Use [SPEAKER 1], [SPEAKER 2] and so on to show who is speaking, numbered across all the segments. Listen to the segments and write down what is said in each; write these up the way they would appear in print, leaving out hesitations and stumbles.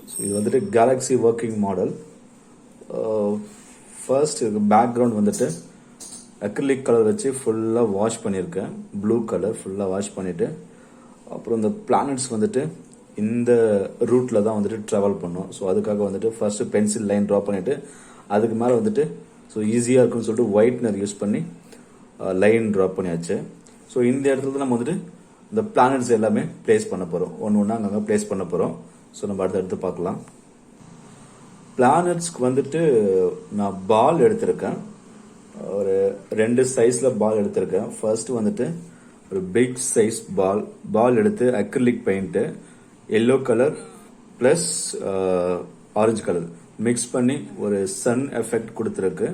[SPEAKER 1] So இது வந்துட்டு Galaxy working model. First background வந்துட்டு அக்ரிலிக் கலர் வச்சு ஃபுல்லாக வாஷ் பண்ணியிருக்கேன். ப்ளூ கலர் ஃபுல்லாக வாஷ் பண்ணிவிட்டு அப்புறம் இந்த பிளானட்ஸ் வந்துட்டு இந்த ரூட்டில் தான் வந்துட்டு ட்ராவல் பண்ணோம். ஸோ அதுக்காக வந்துட்டு ஃபர்ஸ்ட்டு பென்சில் லைன் ட்ரா பண்ணிவிட்டு அதுக்கு மேலே வந்துட்டு ஸோ ஈஸியாக இருக்குன்னு சொல்லிட்டு ஒயிட்னர் யூஸ் பண்ணி லைன் ட்ரா பண்ணியாச்சு. ஸோ இந்த இடத்துல நம்ம வந்துட்டு இந்த பிளானட்ஸ் எல்லாமே பிளேஸ் பண்ண போகிறோம். ஒன்று ஒன்றா அங்கங்கே பிளேஸ் பண்ண போகிறோம். ஸோ நம்ம அடுத்து பார்க்கலாம். பிளானட்ஸ்க்கு வந்துட்டு நான் பால் எடுத்திருக்கேன். ஒரு 2 சைஸில் பால் எடுத்திருக்கேன். ஃபர்ஸ்ட் வந்துட்டு ஒரு பிக் சைஸ் பால் எடுத்து acrylic paint yellow colour plus orange colour mix பண்ணி ஒரு சன் எஃபெக்ட் கொடுத்துருக்கு.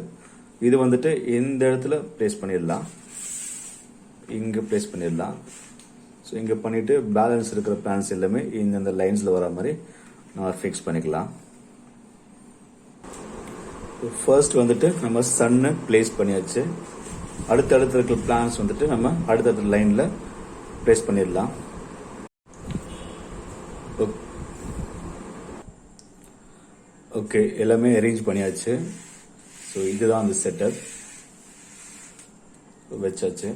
[SPEAKER 1] இது வந்துட்டு இந்த இடத்துல பிளேஸ் பண்ணிடலாம், இங்கே பிளேஸ் பண்ணிடலாம். ஸோ இங்கே பண்ணிவிட்டு பேலன்ஸ் இருக்கிற பிளான்ஸ் எல்லாமே இந்த லைன்ஸில் வர மாதிரி நம்ம ஃபிக்ஸ் பண்ணிக்கலாம். ஃபர்ஸ்ட் வந்துட்டு நம்ம சன்னு பிளேஸ் பண்ணியாச்சு. அடுத்தடுத்து இருக்கிற பிளான்ஸ் வந்துட்டு நம்ம அடுத்தடுத்த லைனில் பிளேஸ் பண்ணிடலாம். ஓகே, எல்லாமே அரேஞ்ச் பண்ணியாச்சு. ஸோ இதுதான் அந்த செட்டப் வச்சாச்சு.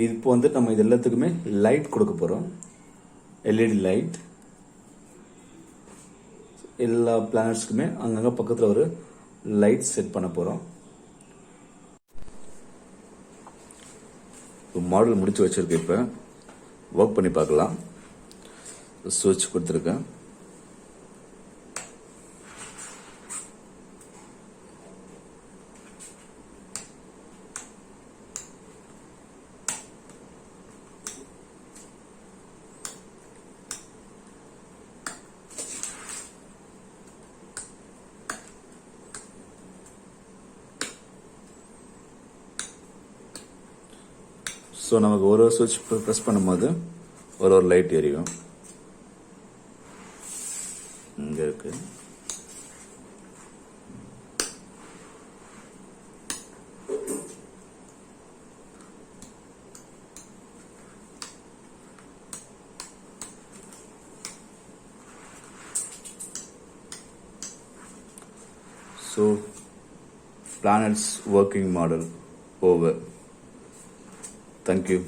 [SPEAKER 1] இப்போ வந்து நம்ம இது எல்லாத்துக்குமே லைட் கொடுக்க போகிறோம். எல்இடி லைட் எல்லா பிளானட்ஸ்க்குமே அங்கங்கே பக்கத்தில் ஒரு லைட் செட் பண்ண போகிறோம். மாடல் முடிச்சு வச்சிருக்கேன். இப்போ ஒர்க் பண்ணி பார்க்கலாம். சுவிட்ச் கொடுத்துருக்கேன். ஸோ நமக்கு ஒரு சுவிட்ச் ப்ரெஸ் பண்ணும்போது ஒரு லைட் எரியும். இங்கே இருக்கு. So planets working model over. Thank you.